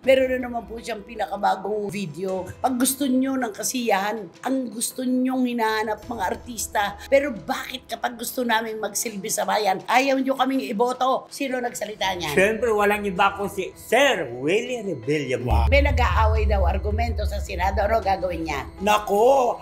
Meron na naman po siyang pinakabagong video. Pag gusto nyo ng kasiyahan, ang gusto nyong hinahanap mga artista. Pero bakit kapag gusto namin magsilbi sa bayan, ayaw nyo kaming iboto? Sino nagsalita niyan? Siyempre, walang iba ko si Sir Willie Rebilla. May nag-aaway daw argumento sa Senado. Ano gagawin niya? Nako!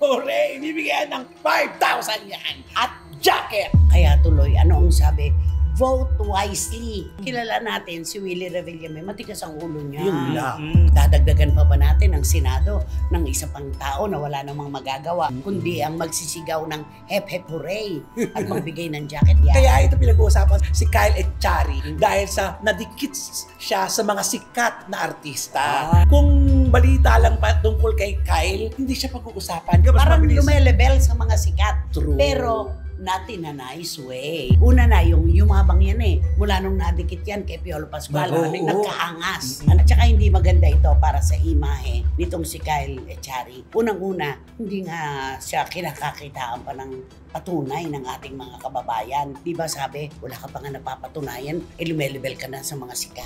Hooray! Bibigyan ng 5,000 yan! At jacket! Kaya tuloy, ano ang sabi? Vote wisely. Kilala natin si Willie Rebilla, may matigas ang ulo niya. Yun lang. Dadagdagan pa ba natin ang Senado ng isa pang tao na wala namang magagawa, kundi ang magsisigaw ng hep hep hooray at magbigay ng jacket yan. Kaya ito pinag-uusapan si Kyle Echari dahil sa nadikit siya sa mga sikat na artista. Kung balita lang pa tungkol kay Kyle, hindi siya pag-uusapan. Parang lumelevel sa mga sikat. True. Pero not in a nice way. Una na, yung yumabang yan eh. Mula nung nadikit yan kay Piolo Pascual, nagkaangas. At saka hindi maganda ito para sa imahe nitong si Kyle Echari. Unang-una, hindi nga siya kinakakitaan pa ng patunay ng ating mga kababayan. Di ba sabi, wala ka pa nga napapatunayan, lumelebel ka na sa mga sikat.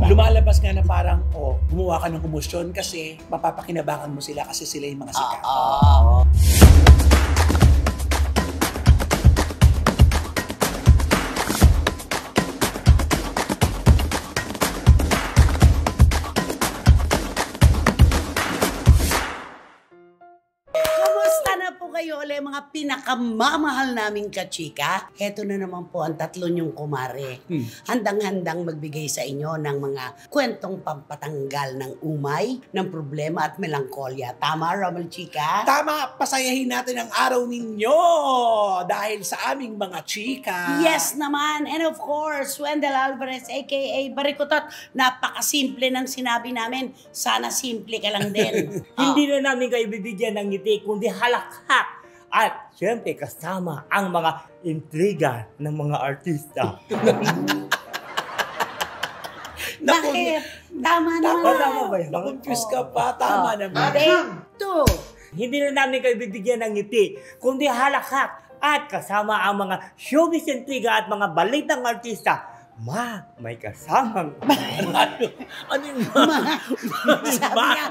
Lumalabas nga na parang, gumawa ka ng kumusyon kasi mapapakinabangan mo sila kasi sila yung mga sikat. Kayo ulit mga pinakamamahal naming kachika. Heto na naman po ang tatlo niyong kumare. Handang-handang magbigay sa inyo ng mga kwentong pampatanggal ng umay, ng problema at melangkolya. Tama, Romel Chika? Tama, pasayahin natin ang araw ninyo dahil sa aming mga chika. Yes naman. And of course, Wendell Alvarez aka Barikutot. Napakasimple ng sinabi namin. Sana simple ka lang din. Hindi na namin kayo bibigyan ng ngiti, kundi halakhak. At siyempre kasama ang mga intriga ng mga artista. Bakit? Tama naman. Tama ba yun? Nakonfuse ka pa. Tama naman. Hindi na namin kayo bibigyan ng ngiti, kundi halakhak. At kasama ang mga showbiz intriga at mga balitang artista. May kasamang... Ano yung Sabi niya,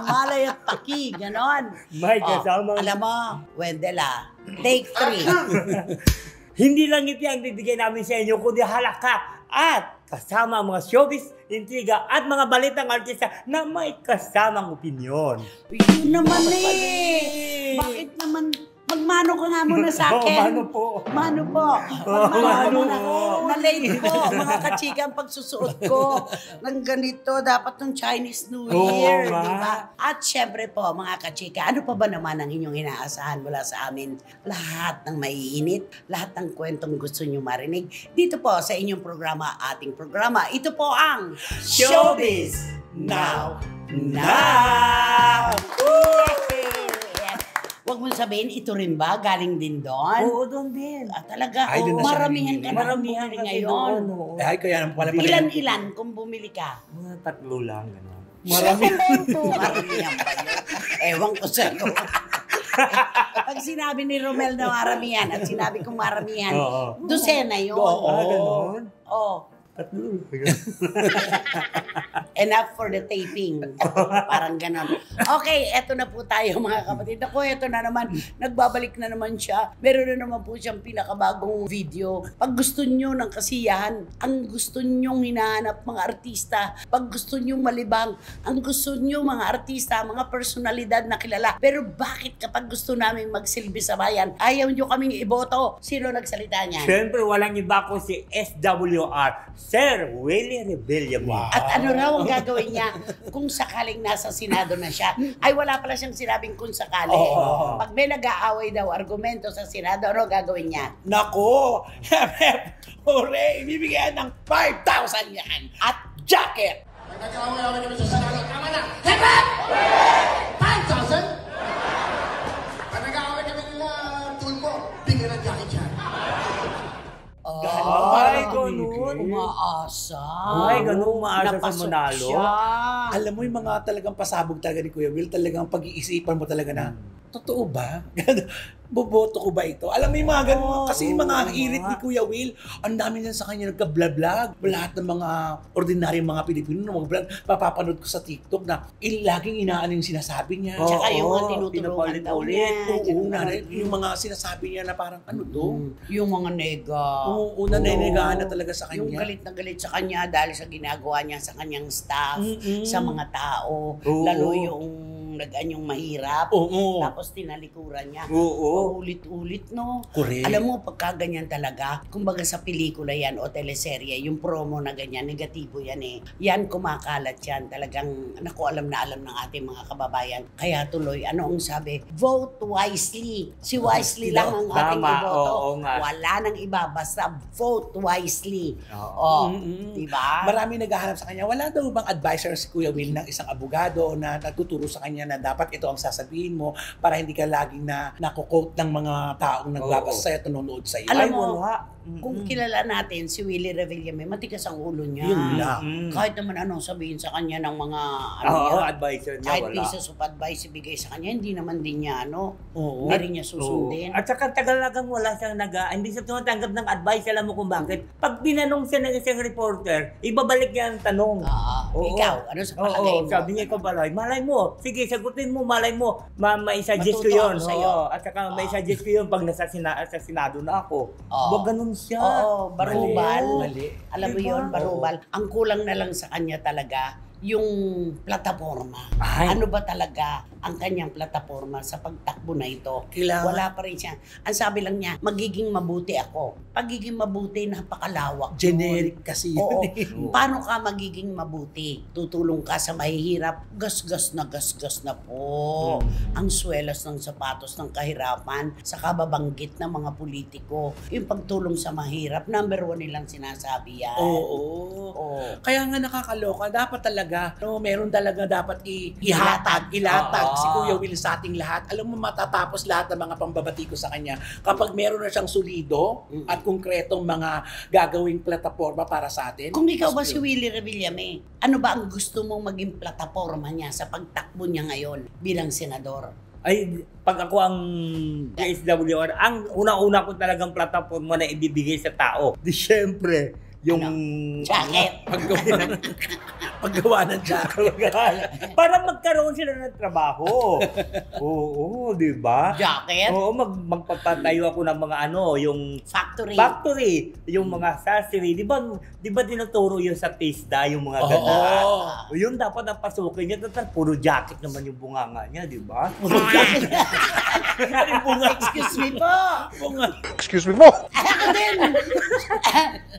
malay at paki, ganon. May kasamang... Alam mo, Wendell take 3. Hindi lang ngiti ang bibigyan namin sa inyo, kundi halakhak. At kasama ang mga showbiz, intriga at mga balitang artista na may kasamang opinyon. Yun naman Bakit naman... Magmano ka nga muna sa akin. Mano po. Magmano ka muna. Na-late po, mga kachika ang pagsusuot ko. Nang ganito, dapat ng Chinese New Year. Diba? At syempre po, mga kachika, ano pa ba naman ang inyong inaasahan mula sa amin? Lahat ng maiinit, lahat ng kwentong gusto nyo marinig. Dito po sa inyong programa, ating programa. Ito po ang Showbiz Now! Huwag mong sabihin, ito rin ba? Galing din doon? Oo, doon din. Talaga? Ay, doon na siya Maramihan ka na Maramihan bumili kasi ngayon. doon. Ay, kaya naman pala. Ilan-ilan kung bumili ka? Mga 3 lang, gano'n. Maramihan ba yun? Ewan ko sa'yo. Pag sinabi ni Romel na maramihan at sinabi kong maramihan, dosena yun. Gano'n? Oo. 3. Enough for the taping. Parang ganon. Okay, eto na po tayo mga kapatid. Ako, eto na naman. Nagbabalik na naman siya. Meron na naman po siyang pinakabagong video. Pag gusto nyo ng kasiyahan, ang gusto nyong hinahanap mga artista, pag gusto nyong malibang, ang gusto nyo mga artista, mga personalidad na kilala. Pero bakit kapag gusto namin magsilbi sa bayan, ayaw nyo kaming iboto? Sino nagsalita niyan? Siyempre, walang iba ko si SWR, Sir Willie Rebilla. At ano raw ang gagawin niya kung sakaling nasa Senado na siya? Ay, wala pala siyang sinabing kung sakali. Pag may nag-aaway daw argumento sa Senado, ano gagawin niya? Nako! Hooray! Bibigyan ng 5,000 yan! At jacket! Nag-aaway-aaway kami sa Senado. Tama na! Hep-hep! 5,000? Pag nag-aaway kami nila, tulpo, bigyan ng jacket yan. Ay, ganun. Umaasa. Ay, ganun umaasa sa Napasok Manalo. siya. Alam mo yung mga talagang pasabog talaga ni Kuya Will, talagang pag-iisipan mo talaga na totoo ba? Boboto ko ba ito? Alam mo yung mga ganun, kasi yung mga hirit ni Kuya Will, ang dami na sa kanya nagka-vlog. Lahat ng mga ordinaryong mga Pilipino na mag-vlog, mapapanood ko sa TikTok na laging inaano yung sinasabi niya. Tsaka yung mga tinutulungan daw niya. Yung mga sinasabi niya na parang ano to? Yung mga nega. Oo, naninigaan na talaga sa kanya. Yung galit na galit sa kanya dahil sa ginagawa niya sa kanyang staff, sa mga tao, lalo yung nag-anyong mahirap. Tapos tinalikuran niya. Ulit-ulit, no? Correct. Alam mo, pagka ganyan talaga, kumbaga sa pelikula yan o teleserye, yung promo na ganyan, negatibo yan eh. Yan, kumakalat yan. Talagang, naku, alam na alam ng ating mga kababayan. Kaya tuloy, ano ang sabi? Vote wisely. Si wisely lang ang ating iboto. Wala nang iba, basta vote wisely. Diba? Marami naghahanap sa kanya. Wala daw bang advisor si Kuya Will ng isang abogado na nagtuturo sa kanya na dapat ito ang sasabihin mo para hindi ka laging nakukote ng mga taong nagbabasa sa'yo, nanonood sa'yo? Alam mo, kung kilala natin si Willie Revillame, matigas ang ulo niya. Yun lang. Kahit naman anong sabihin sa kanya ng mga advisor niya, kahit wala. pieces of advice ibigay sa kanya, hindi naman din niya hindi rin niya susundin. At saka tagalagang wala siyang hindi siya tumatanggap ng advice. Alam mo kung bakit? Pag tinanong siya ng isang reporter, ibabalik niya ang tanong. Ikaw, ano sa palagay mo? Sabi niya ikaw malay mo. Sige, sagutin mo, malay mo. Maisuggest ko yun. At saka maisuggest ko yun pag nasa Senado na ako. Huwag ganun siya. Barubal. Mali. Alam mo yun, barubal. Ang kulang na lang sa kanya talaga, yung plataforma. Ano ba talaga ang kanyang plataforma sa pagtakbo na ito? Kailangan. Wala pa rin siya. Ang sabi lang niya, magiging mabuti ako. Pagiging mabuti, napakalawak. Generic kasi yun. Oo. Paano ka magiging mabuti? Tutulong ka sa mahihirap? Gasgas na po. Ang swelas ng sapatos ng kahirapan sa kababanggit ng mga politiko. Yung pagtulong sa mahirap, number 1 nilang sinasabi yan. Oo. Kaya nga nakakaloka, dapat talaga, meron talaga dapat ilatag si Kuya Will sa ating lahat. Alam mo, matatapos lahat ng mga pambabati ko sa kanya kapag meron na siyang solido at konkretong mga gagawing plataforma para sa atin. Kung ikaw ba si Willie Revillame, ano ba ang gusto mong maging plataforma niya sa pagtakbo niya ngayon bilang senador? Ay, pag ako ang DSWR, ang una-una ko talagang plataforma na ibibigay sa tao. Siyempre, yung jacket. Paggawa ng jacket. Para magkaroon sila ng trabaho. Oo, di ba? Jacket? Oo, magpapatayo ako ng mga yung factory. Yung mga sasiri. Di ba tinuturo yun sa TISDA, yung mga ganun? Yun dapat ang pasukin niya. Total, puro jacket naman yung bunganga niya, di ba? Puro jacket. Excuse me po. Excuse me po. Ako din.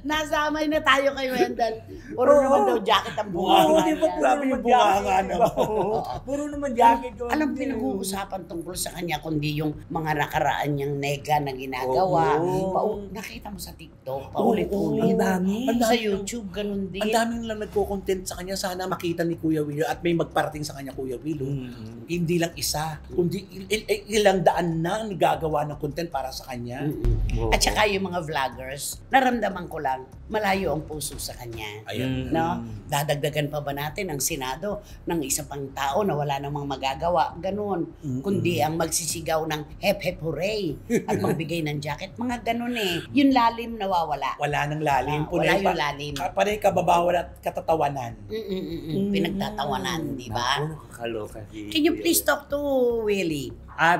Nasamay na tayo kay Wendell. Puro naman daw jacket ang bunganga. Di ba? Grabe yung bunganga naman. Puro naman jacket. Alam, pinag-uusapan tungkol sa kanya kundi yung mga nakaraan niyang nega na ginagawa. Nakita mo sa TikTok, paulit-ulit. Sa YouTube, ganun din. Ang daming lang nagko-content sa kanya. Sana makita ni Kuya Will at may magparating sa kanya, Kuya Will. Hindi lang isa, kundi ilang daan na gagawa ng content para sa kanya. At saka yung mga vloggers, naramdaman ko lang, malayo ang puso sa kanya. Ayun. No? Dadagdagan pa ba natin ang Senado ng isa pang tao na wala namang magagawa? Ganun. Kundi ang magsisigaw ng hep hep hooray at magbigay ng jacket. Mga ganun eh. Yung lalim nawawala. Wala nang lalim. Wala yung lalim. Panay kababawan at katatawanan. Pinagtatawanan, di ba? Kaloka si Can you please talk to Willie?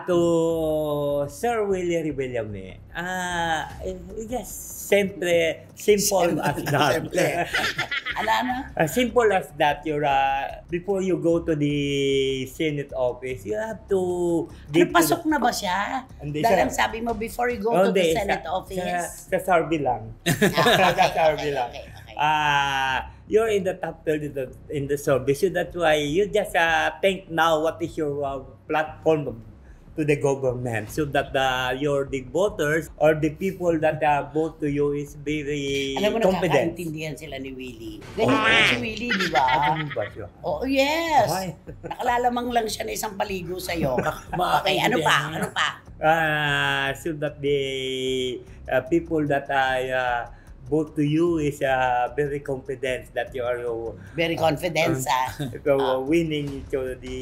To Sir Willie Revillame, just simple as that. Simple as that. Before you go to the Senate office, you have to... Pasok na ba siya? Dahil ang sabi mo, before you go to the Senate office? Sa survey lang. Okay. You're in the top 30 in the survey, so that's why you just think now what is your platform to the government, so that the voters or the people that vote to you is very alam mo, confident. nakakaintindihan sila ni Willie. Ganyan si Willie, di ba? Oh, yes. Nakalalamang lang siya na isang paligo sa'yo. Okay, ano pa? So that the people that vote to you is very confident that you are very confident winning to the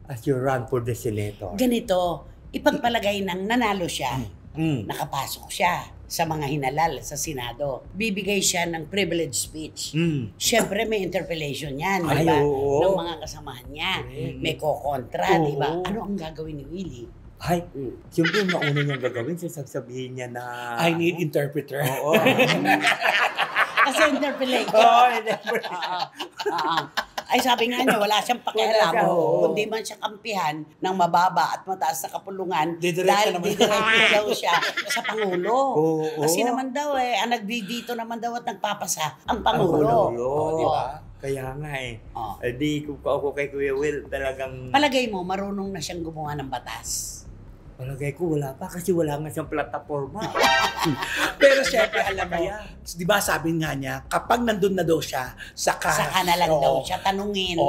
as you run for the senator? Ganito, ipagpalagay ng nanalo siya, nakapasok siya sa mga hinalal sa Senado. Bibigay siya ng privilege speech. Siyempre may interpellation yan, di ba? Ng mga kasamahan niya. May kokontra, di ba? Ano ang gagawin ni Willie? Ay, siyempre yung mauna niyang gagawin, sasabihin niya na... I need interpreter. Oo. Kasi interpellation. Ay sabi nga niya, wala siyang pakialam kundi man siya kampihan ng mababa at mataas na kapulungan dahil didiretso daw siya sa Pangulo. Kasi naman daw ang nagdidito naman daw at nagpapasa ang Pangulo. Di ba? Kaya nga di kung ako kay Kuya Will talagang... Palagay mo, marunong na siyang gumawa ng batas? Palagay ko wala pa kasi wala nga siyang plataforma. Pero syempre, alam mo, di ba sabi nga niya, kapag nandun na daw siya, saka na lang daw siya tanungin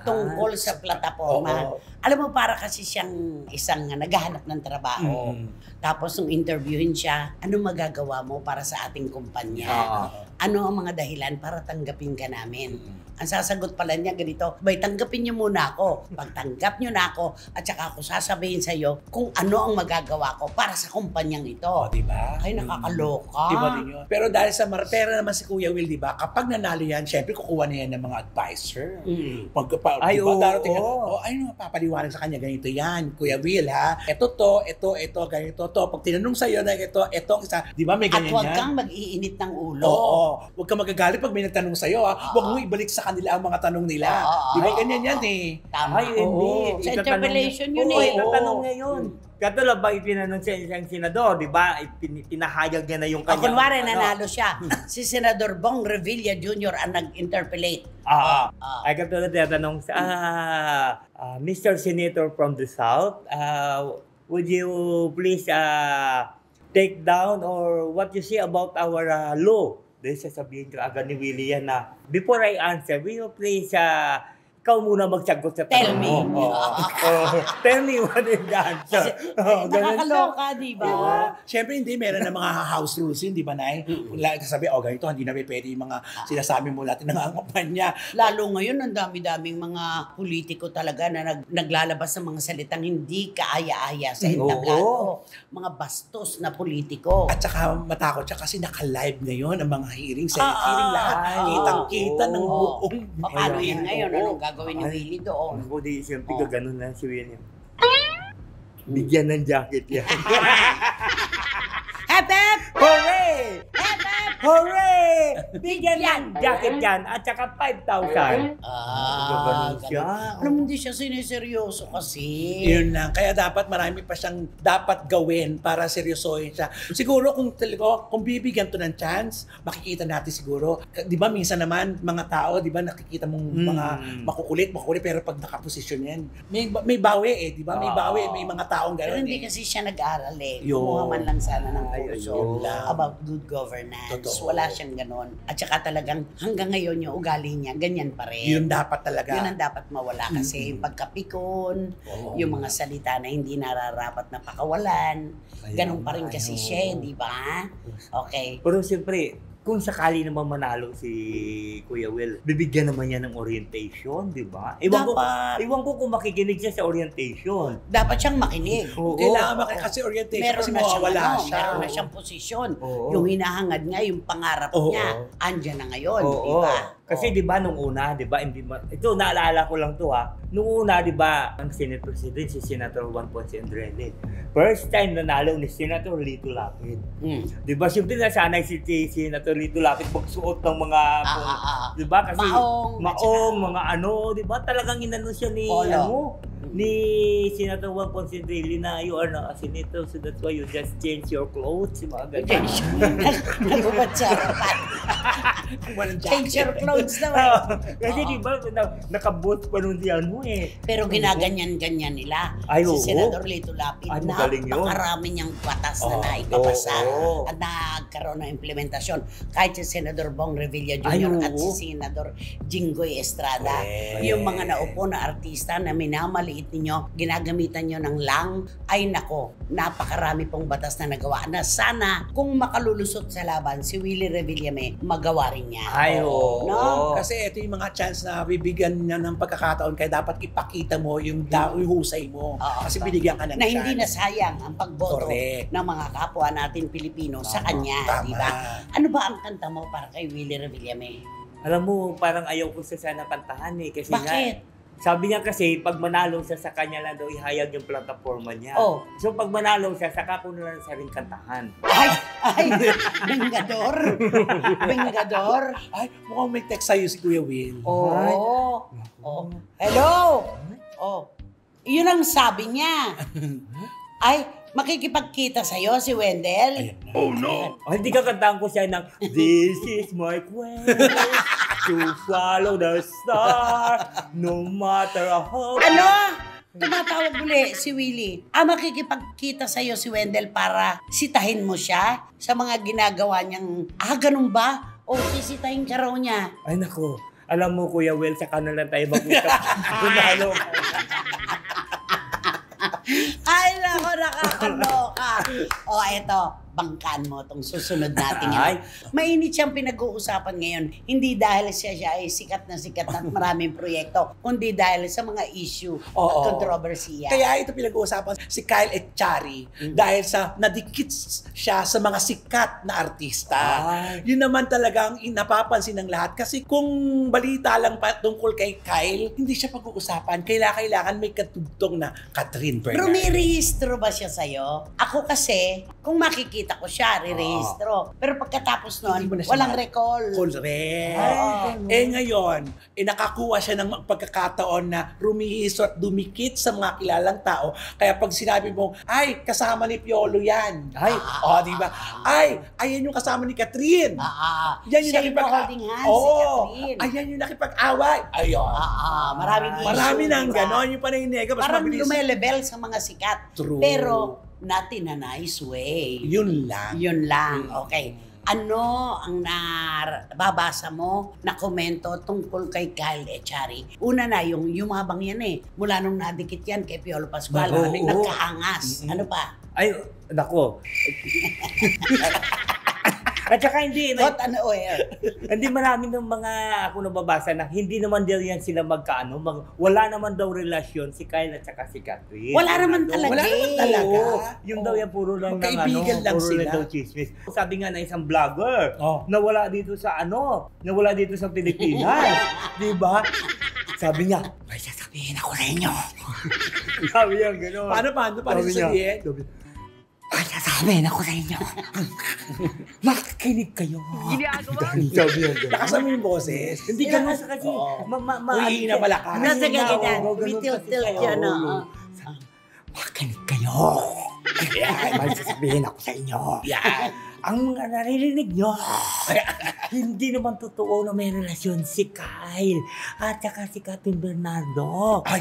tungkol sa plataforma. Alam mo, para kasi siyang isang naghahanap ng trabaho. Tapos nung interviewin siya, ano magagawa mo para sa ating kumpanya? Ano ang mga dahilan para tanggapin ka namin? Ang sasagot pala niya ganito, bay, tanggapin niyo muna ako. Pag tanggap niyo na ako, at saka ako sasabihin sa iyo kung ano ang magagawa ko para sa kumpanyang ito. Di ba? Ay, nakakaloka. Di ba din yun? Pero dahil sa pera naman si Kuya Will, di ba? Kapag nanalo yan, syempre kukuha na yan ng mga advisor. Ay, diba, darating papaliwanag sa kanya, ganito yan, Kuya Will, ha? Ito, ganito to. Pag tinanong sa'yo na ito isa, di ba may ganyan yan? At huwag kang mag-iinit ng ulo. Huwag kang magagalit pag may nagtanong sa'yo, ha? Huwag mo ibalik sa kanila ang mga tanong nila. Di ba ganyan yan eh? Tama. Ay, hindi. Sa interpellation yun Itatanong niya yun. Katulad ba itinanong siya isang senador, di ba? Pinahayag niya na yung kanya. Kunwari, nanalo siya. Si Senador Bong Revilla Jr. ang nag-interpellate. Ay katulad niya tanong sa Mr. Senator from the South, would you please take down or what you say about our law? Dahil sasabihin ka agad ni Willie yan na, before I answer, will you please, ikaw muna magsagot sa tanong mo. Tell me what is the answer. Nakakaloka, di ba? Siyempre hindi, meron na mga house rules yun, di ba, Nay? Sabi, ganito, hindi na pwede yung mga sinasabi mo natin ng kampanya. Lalo ngayon, ang dami-daming mga politiko talaga na naglalabas ng mga salitang hindi kaaya-aya sa entablado. Mga bastos na politiko. At saka matakot siya kasi naka-live ngayon ang mga hearing, Senate hearing lahat. Kitang-kita ng buong... Paano yan ngayon? Anong gagawin ni Willie doon? Ako di, siyempre gano'n lang si William. Bigyan ng jacket yan. Hep, hep! Hooray! Hep, hep! Hooray! Bigyan ng jacket yan at saka 5,000. Ganun siya. Alam mo, hindi siya siniseryoso kasi. Yun lang. Kaya dapat marami pa siyang dapat gawin para seryosohin siya. Siguro kung bibigyan to ng chance, makikita natin siguro. Di ba minsan naman, mga tao, di ba nakikita mong mga makukulit, pero pag nakaposisyon yan, may bawi di ba? May bawi, may mga taong Pero gano'n hindi kasi siya nag-aaral Kumuha man lang sana ng kurso lang. about good governance. Totoo. Wala siyang ganon. At saka talagang hanggang ngayon yung ugali niya, ganyan pa rin. Yun dapat talaga. Yun ang dapat mawala kasi yung pagkapikon, yung mga salita na hindi nararapat na pakawalan, ganun pa rin kasi siya, di ba? Okay. Pero siyempre, kung sakali naman manalo si Kuya Will, bibigyan naman niya ng orientation, di ba? Iwan ko kung makikinig siya sa orientation. Dapat siyang makinig. Kailangan kasi orientation Meron kasi na siyang mawawala siya. Meron na siyang posisyon. Yung hinahangad niya, yung pangarap niya, andyan na ngayon, di ba? Kasi di ba nung una, di ba, ito naalala ko lang to nung una, di ba, ang Senate President si Senator Juan Ponce Enrile. First time nanalo ni Senator Lito Lapid. Di ba, siyempre nasanay si Senator Lito Lapid magsuot ng mga, di ba, kasi maong mga di ba, talagang inano siya ni Senator Juan Ponce Enrile na you are not a senator, so that's why you just change your clothes, mga ganyan. Nagubad siya. Change your clothes naman. Kasi di ba, nakabot pa nun diyan mo Pero ginaganyan-ganyan nila. Si Senador Lito Lapid, napakarami niyang batas na naipapasa at nagkaroon ng implementasyon. Kahit si Senador Bong Revilla Jr. at si Senador Jinggoy Estrada. Yung mga naupo na artista na minamali pagmamaliit ninyo, ginagamitan nyo ng lang, ay nako, napakarami pong batas na nagawa na sana kung makalulusot sa laban si Willie Revillame, magawa rin niya. Ay, oo. No? Kasi ito yung mga chance na bibigyan niya ng pagkakataon kaya dapat ipakita mo yung husay mo. Oo, Kasi diba? binigyan ka ng Na chance. hindi nasayang ang pagboto Correct. ng mga kapwa natin Pilipino sa kanya, Tama. di ba? Ano ba ang kanta mo para kay Willie Revillame? Alam mo, parang ayaw ko siya sana kantahan eh. Kasi Bakit? nga, sabi niya kasi, pag manalo siya sa kanya lang daw ihayag yung plataforma niya. Oh. So pag manalo siya, saka ko na lang siya rin kantahan. Ay, bengador. Bengador. Ay, mukhang may text sa'yo si Kuya Will. Oh. Oh. Hello. Oh. Yun ang sabi niya. Ay, makikipagkita sa'yo si Wendell. Ayan na. Oh no! Hindi ka kantahan ko siya ng This is my quest to follow the star no matter how... Ano? Tumatawag uli si Willie. Makikipagkita sa'yo si Wendell para sitahin mo siya sa mga ginagawa niyang, ganun ba? O sisitahin ka raw niya. Ay nako, alam mo Kuya Will, saka na lang tayo mag-usap. Kunalo. Ay, nako, nakakaloka. O, eto, bangkaan mo itong susunod natin. Ay. Mainit siyang pinag-uusapan ngayon. Hindi dahil siya ay sikat na maraming proyekto, kundi dahil sa mga issue at Oo. kontrobersiya. Kaya ito pinag-uusapan si Kyle Echari dahil sa nadikit siya sa mga sikat na artista. Ay. Yun naman talaga ang napapansin ng lahat kasi kung balita lang pa tungkol kay Kyle, hindi siya pag-uusapan. Kailangan may katugtong na Catherine Bernardo. Pero may rehistro ba siya sa'yo? Ako kasi, kung makikita ko siya, re-rehistro. Pero pagkatapos nun, Hindi mo na siya walang recall. Correct. Oo. Ngayon, nakakuha siya ng pagkakataon na rumihistro at dumikit sa mga kilalang tao. Kaya pag sinabi mo, ay, kasama ni Piolo yan. Ay. Di ba? Ay, ayan yung kasama ni Catherine. Yan yung Siya yung holding hands, si Catherine. Ayan yung nakipag-away. Ayun. Marami nang diba? ganon. Yung paninega, mas Parang mabilis. lumelebel sa mga sikat. True. Pero, not in a nice way. Yun lang. Yun lang. Okay. Ano ang nababasa mo na komento tungkol kay Kyle Echari? Una na, yung yumabang yan eh. Mula nung nadikit yan kay Piolo Pascual, Oo. nagkaangas. Ano pa? Ay, nako. At saka hindi, Not unaware. hindi marami ng mga ako nababasa na hindi naman daw yan sila magkaano, wala naman daw relasyon si Kyle at saka si Catherine. Wala naman talaga. Wala naman talaga. Oo, yung daw yan puro lang ng Magkaibigan lang puro sila. lang daw chismis. Sabi nga na isang vlogger, Oh. nawala dito sa Pilipinas. Di ba? Sabi niya, may sasabihin ako sa inyo. Sabi niya gano'n. Paano Sabi niya, sabihin? may sasabihin ako sa inyo. Makikinig kayo. Ginagawa. Sabi niya gano'n. Lakas mo yung boses. Hindi ka nasa kasi. Oo. Uwi na pala ka. Nasa ganyan. Oo, ganun May tilt-tilt kasi yan. kayo. Oo. Makinig kayo. May sasabihin ako sa inyo. Yan. Ang mga naririnig nyo, hindi naman totoo na may relasyon si Kyle at saka si Catherine Bernardo. Ay,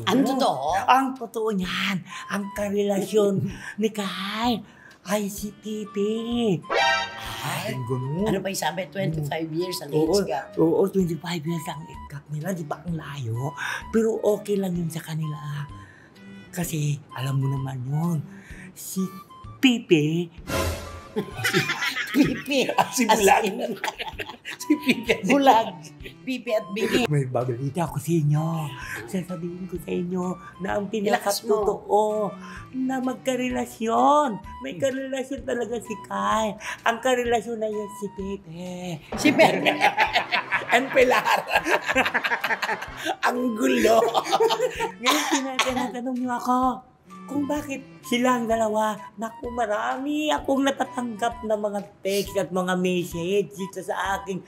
Ang totoo? Ang totoo niyan, ang karelasyon ni Kyle ay si Pipi. Ay, ganun. Ano pa yung sabi? 25 years ang Oo, age gap. oo, 25 years ang age gap nila. Di ba ang layo? Pero okay lang yun sa kanila. Kasi, alam mo naman yun, si Pipi, Pipi. si Bulag. As in, Si Pipi. Bulag. Pipi at Bibi. may babalita ako sa inyo. Sasabihin ko sa inyo na ang Ilakas mo. pinakatotoo na magkarelasyon. May karelasyon talaga si Kyle. Ang karelasyon na yun si Pepe. Si Pepe. And Pilar. Ang gulo. Ngayon tinatanong niyo ako kung bakit silang dalawa. Naku, marami akong natatanggap na mga text at mga message dito sa aking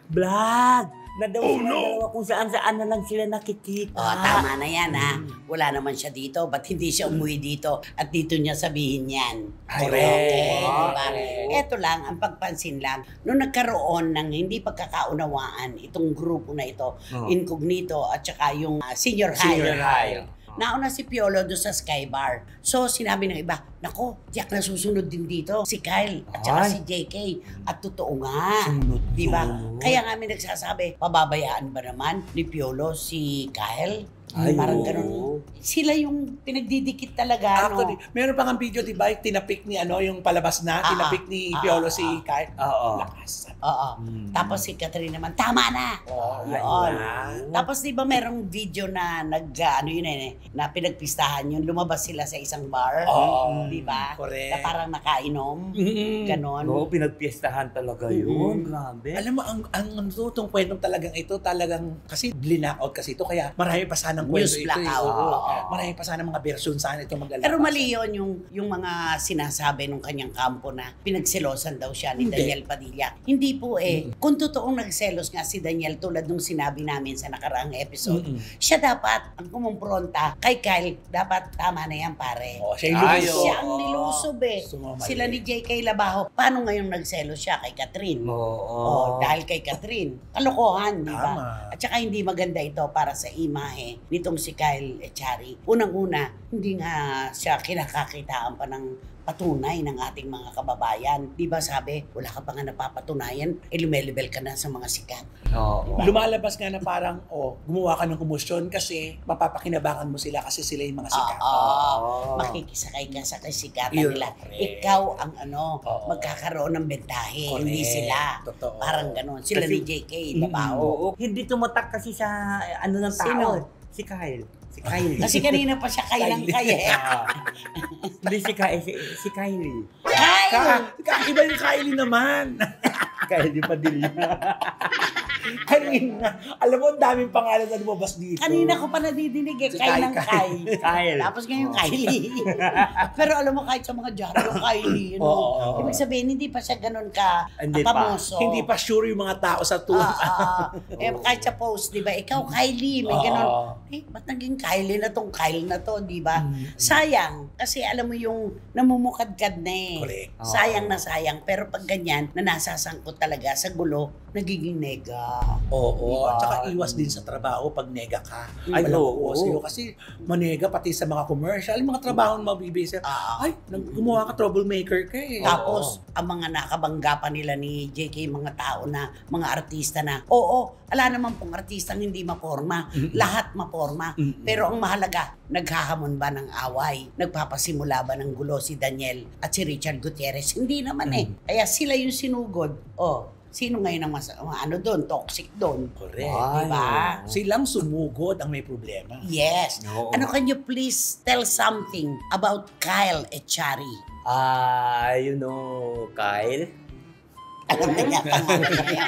vlog. Na daw silang dalawa kung saan-saan na lang sila nakikita. Tama na yan ha. Wala naman siya dito. Ba't hindi siya umuwi dito? At dito niya sabihin yan. Correct. Diba? Ito lang, ang pagpansin lang. Nung nagkaroon ng hindi pagkakaunawaan itong grupo na ito, Incognito at saka yung senior high. Nauna si Piolo doon sa Skybar. So, sinabi ng iba, nako, tiyak na susunod din dito si Kyle at saka Ay. si JK. At totoo nga. Sunod, Diba? sunod. Kaya nga may nagsasabi, pababayaan ba naman ni Piolo si Kyle? Parang ganun. Sila yung pinagdidikit talaga, no? Actually, meron pa nga video, di ba? Tinapik ni yung palabas na, tinapik ni Piolo si Kyle. Oo. Lakas. Oo. Tapos si Catherine naman, tama na! Yun. Tapos di ba merong video na na pinagpistahan yun, lumabas sila sa isang bar. Di ba? Correct. Na parang nakainom. Ganon. Oo, pinagpiestahan talaga yun. Grabe. Alam mo, ang itong kwentong talagang ito, talagang, kasi linakaut kasi ito, kaya marami pa sanang kwento News ito. blackout. Marami pa sanang mga version sana ito maglalabas. Pero mali yun yung mga sinasabi nung kanyang kampo na pinagselosan daw siya ni Hindi. Daniel Padilla. Hindi po Kung totoong nagselos nga si Daniel tulad nung sinabi namin sa nakaraang episode, siya dapat ang kumumpronta kay Kyle, dapat tama na yan pare. Siya yung luso. Siya ang nilusob Sumamali. Sila ni JK Labajo. Paano ngayong nagselos siya kay Catherine? Dahil kay Catherine. Kalokohan, di ba? Tama. At saka hindi maganda ito para sa imahe nitong si Kyle Echari. Unang-una, hindi nga siya kinakakitaan pa ng patunay ng ating mga kababayan. Di ba sabi, wala ka pa nga napapatunayan, lumelebel ka na sa mga sikat. Lumalabas nga na parang, gumawa ka ng kumusyon kasi mapapakinabangan mo sila kasi sila yung mga sikat. Makikisakay ka sa kasikatan Yun, nila. correct. Ikaw ang magkakaroon ng bentahe, Correct. hindi sila. Totoo. Parang ganon. Sila ni JK, Labaho. Oo. Hindi tumatak kasi sa ng tao. Sino? Si Kyle. Si Kylie. Kasi kanina pa siya kailang kaya. Hindi si Kylie. Iba yung Kylie naman. Kylie Padilla. Kanina. Alam mo, ang daming pangalan na lumabas dito. Kanina ko pa nadidinig Si Kyle ng Kyle. Kyle. Tapos ngayon Kylie. Pero alam mo, kahit sa mga dyaryo, Kylie. Ibig sabihin, hindi pa siya ganun Hindi pa. pamoso. Hindi pa sure yung mga tao sa tour. Kahit sa post, di ba? Ikaw, Kylie, may ganun. Ba't naging Kylie na tong Kyle na to, di ba? Sayang. Kasi alam mo yung namumukadkad na eh. Correct. Sayang na sayang. Pero pag ganyan, na nasasangkot talaga sa gulo, nagiging nega. Oo. Diba? At saka iwas din sa trabaho pag nega ka. Ay, Walang oo. uwas sa'yo. Kasi manega pati sa mga commercial, mga trabaho na mabibisa. Ay, gumawa ka, troublemaker ka eh. Tapos, ang mga nakabangga pa nila ni JK, mga tao na, mga artista na, ala naman pong artistang hindi maporma. Lahat maporma. Pero ang mahalaga, naghahamon ba ng away? Nagpapasimula ba ng gulo si Daniel at si Richard Gutierrez? Hindi naman Kaya sila yung sinugod. Sino ngayon ang toxic doon? Correct. Diba? Silang sumugod ang may problema. Yes. Oo. Can you please tell something about Kyle Echari? Kyle. Alam na niya pangalan niya.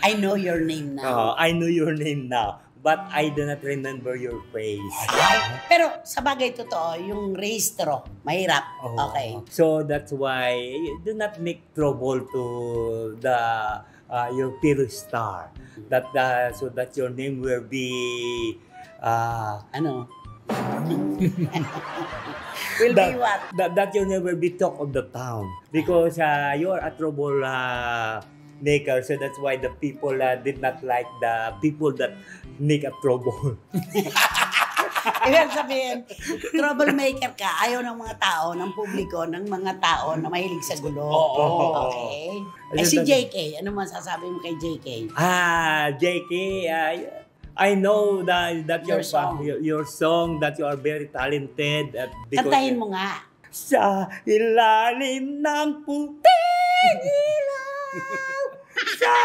I know your name now. I know your name now, but I do not remember your face. Pero sa bagay totoo, yung rehistro, mahirap. Okay. So that's why you do not make trouble to your fellow star. So that your name will be Ano? Will be what? That your name will be talk of the town because you are a trouble maker. So that's why the people did not like the people that make a trouble. Ibig sabihin, troublemaker ka, ayaw ng mga tao, ng publiko, ng mga tao na mahilig sa gulo. Okay. Si JK, ano masasabi mo kay JK? JK, I know that Your song. your song that you are very talented at Kantahin mo nga. Sa ilalim ng puting ilaw, sa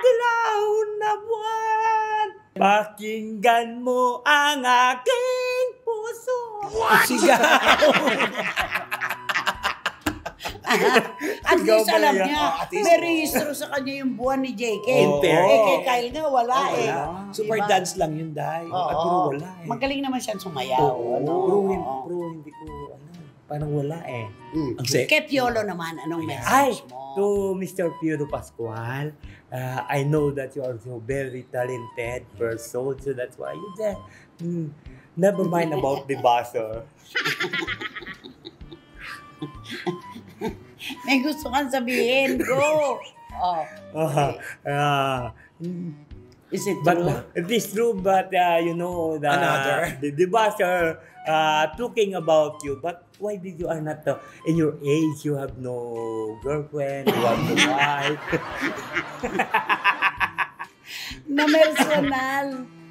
dilaw na buwan, pakinggan mo ang aking puso. Sigaw! At least Ikaw ba alam yan? niya, may rehistro sa kanya yung buwan ni JK. Oo. Kay Kyle nga, wala Super Diba? dance lang yun, Day. Oo. Pero wala Magaling naman siya sumayaw. Pero hindi ko, parang wala Ang sexy. Kay Piolo naman, anong Ay, message mo? to Mr. Piero Pascual, I know that you are so very talented person, so that's why you just, never mind about the buzzer. May gusto kang sabihin, go! Okay. Is it But true? it is true, but Another? the buzzer talking about you. But why did you are not in your age? You have no girlfriend, you have no wife. Na personal.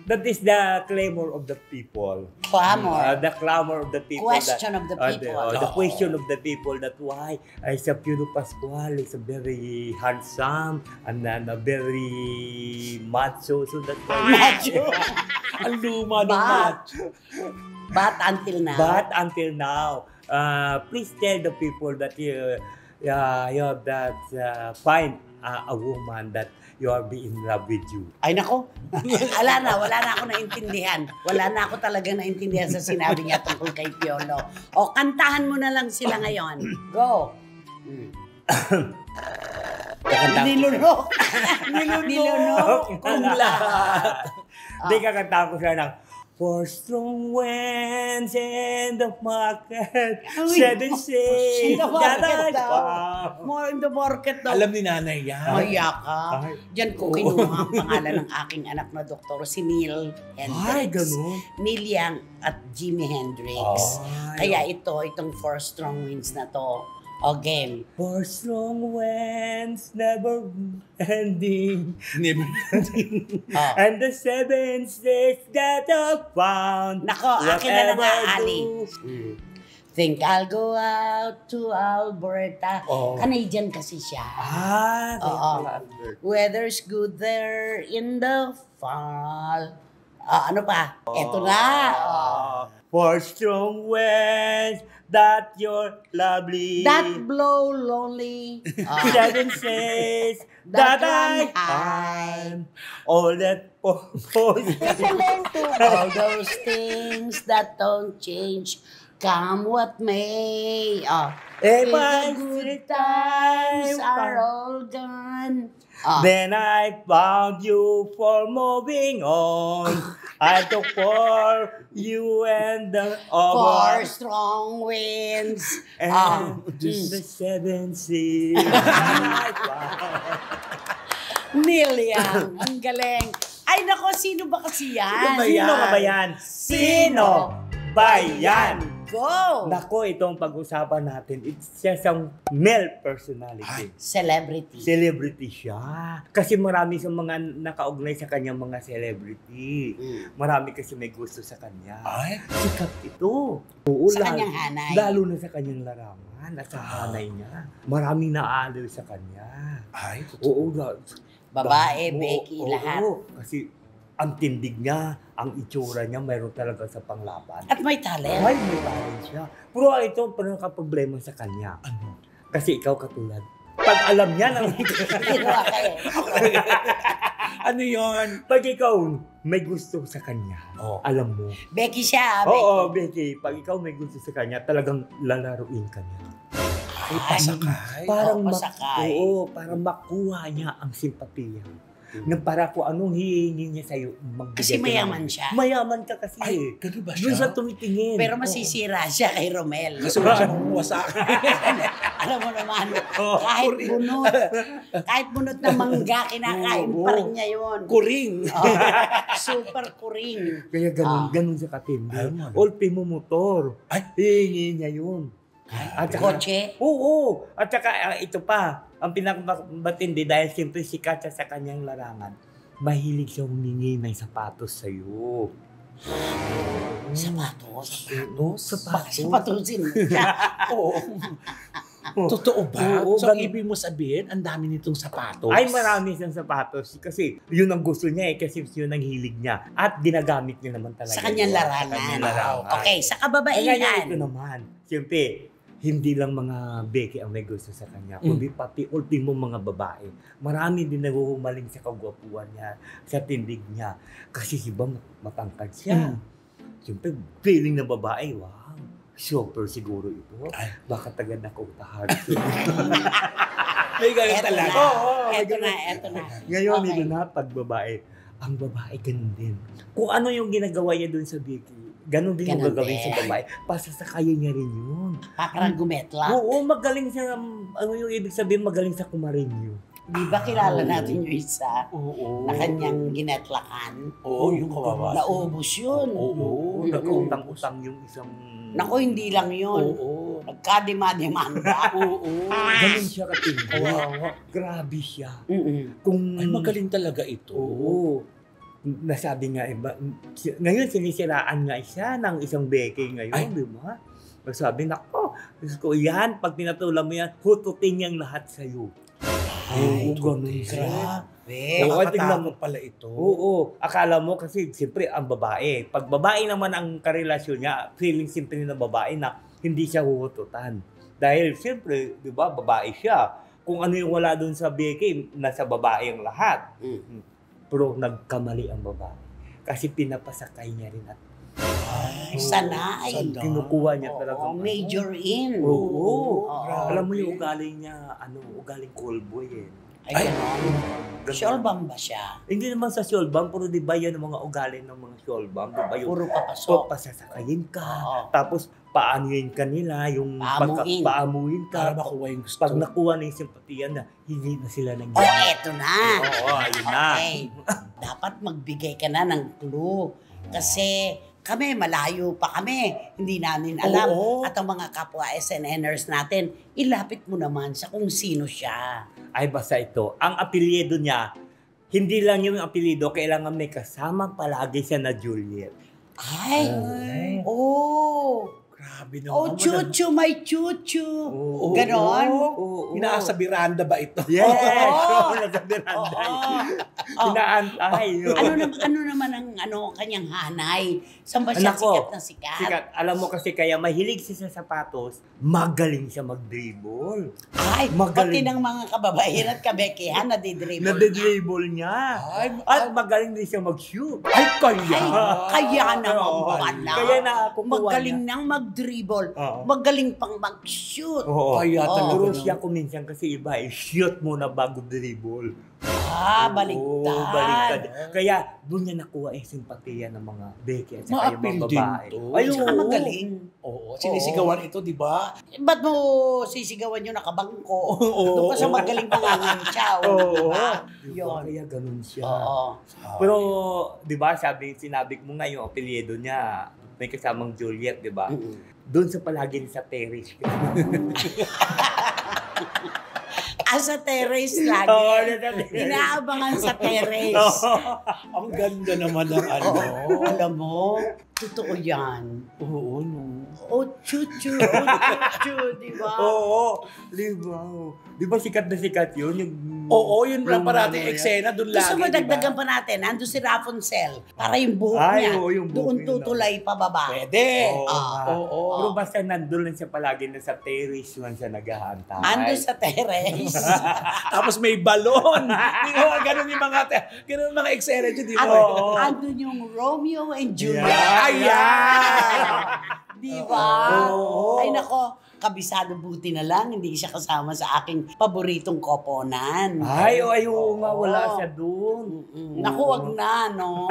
That is the clamor of the people. Clamor. The clamor of the people. Question of the people. The question of the people that why sa Piolo Pascual is a very handsome and then a very macho. So that's why. Macho. Ang luma ng But- macho. But until now. But until now, please tell the people that you have that find a woman that you are be in love with you. Ay nako, wala na ako naintindihan. Wala na ako talaga naintindihan sa sinabi niya tungkol kay Piolo. O, kantahan mo na lang sila ngayon. Go! Nilunok! Nilunok! Kung lahat. Hindi kakanta ko siya ng For strong winds in the market, seven says In the that market I daw. found. More in the market daw. Alam ni nanay yan. Maya ka. Ay. Diyan ko kinuha ang pangalan ng aking anak na doktor, si Neil Hendricks. Ay, ganun. Neil Young at Jimi Hendrix. Ay, Kaya itong Four Strong Winds na to. O, game. For strong winds never ending, Oh. and the seven says that I found. Nako, akin na lang whatever Ali. do. Think I'll go out to Alberta. Oh. Canadian kasi siya. Oo. Weather's good there in the fall. Ano pa? Eto na. For strong winds that you're lovely. That blow lonely. Seven says That that I I'm am all that purpose. All those things that don't change, come what may. If If I the good sit times time, are all gone. then I found you for moving on. I took for you and the Four over strong winds. and the seven seas. Neil Young. Ang galing. Ay, nako, sino ba kasi yan? Sino ka ba yan? Sino ba yan? Go! Nako, itong pag-usapan natin, it's just ang male personality. Celebrity. Celebrity siya. Kasi marami sa mga nakaugnay sa kanya mga celebrity. Marami kasi may gusto sa kanya. Ay, Sikat ito. Oo, Sa kanyang hanay. Lalo na sa kanyang larangan at sa hanay niya. Maraming naaliw sa kanya. ay, Oo, Babae, Oo, Becky, oo, lahat. Kasi ang tindig niya, ang itsura niya, mayroon talaga sa panglaban. At may talent. Ay, may talent siya. Pero ito, parang problema sa kanya. ano? Kasi ikaw katulad. Pag alam niya ng Ginawa kayo. Ano yun? pag ikaw may gusto sa kanya, Oh. alam mo. Becky siya, Becky. Oo, Becky, pag ikaw may gusto sa kanya, talagang lalaruin ka niya. Ay, pasakay. Parang Oo, pasakay. parang makuha niya ang simpatiya. Na para kung anong hihingi niya sa'yo, magbigay Kasi ka mayaman naman. siya. Mayaman ka kasi. Ay, ganun ba Doon siya siya? tumitingin. Pero masisira siya kay Romel. Kasi wala siya kumuha sa akin. Alam mo naman, kahit bunot ng mangga, kinakain pa rin niya yun. Kuring. Super kuring. Kaya ganun siya katindi. Ay, man. Ultimo motor. Ay. Hihingi niya yun. At saka, Kotse. oo. At saka ito pa, ang pinakamatindi dahil siyempre sikat siya sa kanyang larangan. Mahilig siya humingi ng sapatos sa'yo. Sapatos. Sapatos? Sapatusin mo siya. Oo. Totoo ba? Oo, So, ganun. ibig mo sabihin, ang dami nitong sapatos? Ay, marami siyang sapatos. Kasi yun ang gusto niya kasi yun ang hilig niya. At ginagamit niya naman talaga. Sa kanyang yun. larangan. Sa kanyang larangan. Okay, sa Eh, ngayon, ito kababaihan. naman. Siyempre, hindi lang mga Becky ang may gusto sa kanya, kundi pati ultimo mga babae. Marami din naghuhumaling sa kagwapuan niya, sa tindig niya. Kasi iba matangkad siya. Siyempre, feeling na babae, wow, super siguro ito. Ay. Baka taga nakutahan. May ganun Eto talaga. na. Oo, Eto na. Ngayon, Okay. ito na, pag babae, ang babae ganun din. Kung ano yung ginagawa niya dun sa Becky, ganun din yung Ganun gagawin din. sa babae. Pasasakayin niya rin yun. Parang gumetla. Oo, magaling siya. Ano yung ibig sabihin, magaling sa kumarinyo. Di ba kilala natin yung isa Oo. na kanyang ginetlakan? Oo, yung kawawa. Naubos yun. Oo, nagkautang-utang yung isang... Naku, hindi lang yun. Oo. Nagkadema-demanda. Oo. Ganun siya katindi. Kawawa. Grabe siya. Mm-mm. Kung... Ay, magaling talaga ito. Oo. nasabi nga ngayon sinisiraan nga siya ng isang Becky ngayon, di ba? Sabi na, ko yan, pag pinatulan mo yan, hututin niyang lahat sa'yo. Oo, ganun siya. Nakakatakot pala ito. Oo, akala mo kasi siyempre ang babae. Pag babae naman ang karelasyon niya, feeling simple ng babae na hindi siya huhututan. Dahil siyempre, di ba, babae siya. Kung ano yung wala doon sa Becky, nasa babae ang lahat. Pero nagkamali ang babae. Kasi pinapasakay niya rin at sanay. Kinukuha niya talaga. Major in. Oo. Alam mo yung ugali niya, ugaling callboy eh. Ay, Showbam ba siya? Hindi naman sa showbam, pero di ba yan ang mga ugali ng mga showbam? Di ba yung puro papasok. Pasasakayin ka. Tapos paanuin ka nila, yung paamuin ka. Para makuha yung gusto. Pag nakuha na yung simpatiya na, hindi na sila nang eto na. Ayun na. Okay. Dapat magbigay ka na ng clue. Kasi kami, malayo pa kami. Hindi namin alam. At ang mga kapwa SNNers natin, ilapit mo naman sa kung sino siya. Ay, basta ito. Ang apelyido niya, hindi lang yung apelyido, kailangan may kasama palagi siya na Juliet. Ay! Grabe naman. Chuchu, may chuchu. Ganon. Inaasa Miranda ba ito? Yes! Nasa Miranda. Inaantay. Ano naman ang kanyang hanay? Saan ba siya sikat na sikat? Sikat. Alam mo kasi kaya mahilig siya sa sapatos, magaling siya mag-dribble. Ay, pati ng mga kababaihan at kabekihan nadidribble niya. At magaling din siya mag-shoot. Ay, kaya naman pala. Kaya nakakukuha magaling niya. nang mag-dribble. Magaling pang mag-shoot. Kaya talaga. Pero siya kuminsan kasi iba shoot muna bago dribble. Baligtad. Baliktad. Kaya doon niya nakuha simpatiya ng mga Becky at saka yung mga babae. Saka magaling. Sinisigawan ito, di ba? Ba't mo sisigawan yung nakabangko? Doon ka sa magaling pangangantsaw. Yun. Kaya ganun siya. Pero, di ba, sinabi mo nga yung apelyido niya, may kasamang Juliet, di ba? Doon sa palagi sa terrace. Sa terrace lagi. Inaabangan sa terrace. Ang ganda naman ng Alam mo, totoo yan. Oo, no. Chuchu, di ba? Di ba? Di ba sikat na sikat yun? Yun lang parating eksena, doon lagi, gusto mo dagdagan pa natin, nandun si Rapunzel, para yung buhok niya, doon tutulay pa baba. Pwede. Pero basta nandun lang siya palagi na sa terrace lang siya naghahantay. Andun sa terrace. Tapos may balon. Di ba? Ganun yung mga eksena dyan, di ba? Andun yung Romeo and Juliet. Di ba? Ay nako, kabisado buti na lang, hindi siya kasama sa aking paboritong koponan. Oo nga, wala siya doon. Naku, wag na, no?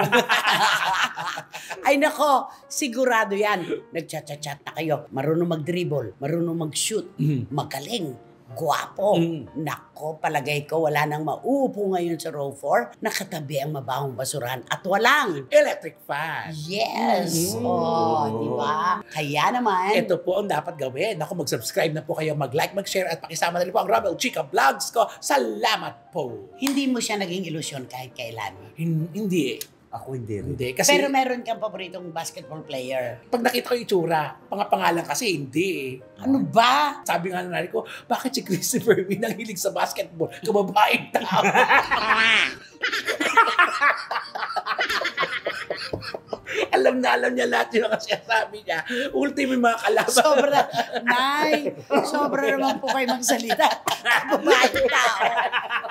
Ay nako, sigurado yan. Nagchat-chat na kayo. Marunong mag-dribble, marunong mag-shoot, magaling, guwapo. Nako, palagay ko wala nang mauupo ngayon sa row 4, nakatabi ang mabahong basurahan at walang electric fan. Yes! Di ba? Kaya naman, ito po ang dapat gawin. Ako, mag-subscribe na po kayo, mag-like, mag-share at pakisama na rin po ang Romel Chica Vlogs ko. Salamat po. hindi mo siya naging ilusyon kahit kailan. Hindi. Ako hindi rin. Kasi Pero meron kang paboritong basketball player. pag nakita ko yung itsura, pangalan kasi hindi. Ano ba? Sabi nga ng nanay ko, bakit si Christopher Wee nanghilig sa basketball? Kababaeng tao. alam niya lahat yung mga sinasabi niya. Ultimo yung mga kalaban. Sobra naman po kayo magsalita. Babae tao.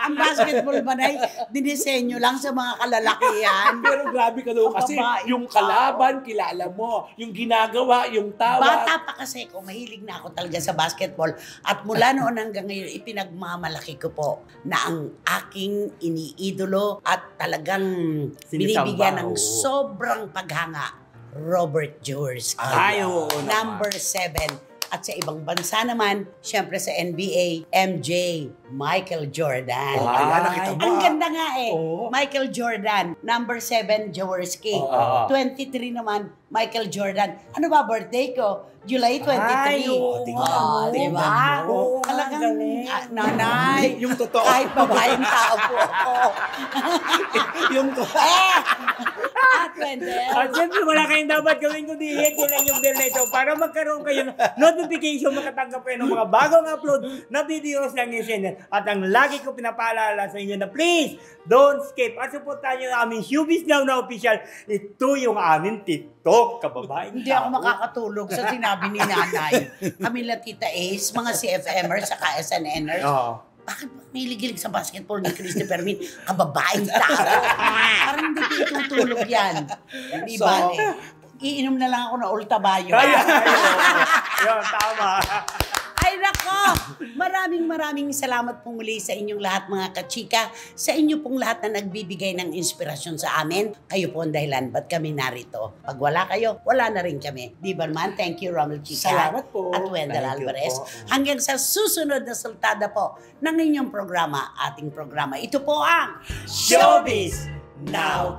Ang basketball ba na dinisenyo lang sa mga kalalakihan? Pero grabe ka daw kasi yung kalaban, kilala mo. Yung ginagawa, yung tawag. Bata pa kasi ko, mahilig na ako talaga sa basketball. At mula noon hanggang ngayon, ipinagmamalaki ko po na ang aking iniidolo at talagang binibigyan ng sobrang paghanga, Robert Jaworski. Ay, oo naman. Number 7 At sa ibang bansa naman, syempre sa NBA, MJ, Michael Jordan. Oh, ayan, nakita mo. Ang ganda nga eh. Oo. Michael Jordan, number 7, Jaworski. 23 naman, Michael Jordan. Ano ba birthday ko? July 23. Ay, oo nga, diba? oo nga, Talagang, galing. nanay, Yung totoo. kahit babaeng tao po ako. Yung Wendell. At siyempre, wala kayong dapat gawin kundi hit lang yung bell na ito para magkaroon kayo ng notification, makatanggap kayo ng mga bagong upload na videos ng channel. At ang lagi ko pinapaalala sa inyo na please, don't skip. At supportan nyo ang aming Showbiz Now na official. Ito yung aming TikTok, kababaeng Hindi ako makakatulog sa sinabi ni nanay. Kami lang Tita Ace, mga CFMers, saka SNNers. Bakit miligilig sa basketball ni Christy Fermin? Kababaeng tao. Parang hindi ko itutulog yan. Di So, ba? Iinom na lang ako ng Ultabayo. Yun, tama. Ay nako! Maraming salamat po muli sa inyong lahat mga kachika. Sa inyo pong lahat na nagbibigay ng inspirasyon sa amin. Kayo po ang dahilan ba't kami narito. Pag wala kayo, wala na rin kami. Di ba naman? Thank you, Romel Chica. Salamat po. At Wendell Thank you Alvarez. po. Hanggang sa susunod na sultada po ng inyong programa, ating programa. Ito po ang Showbiz Now!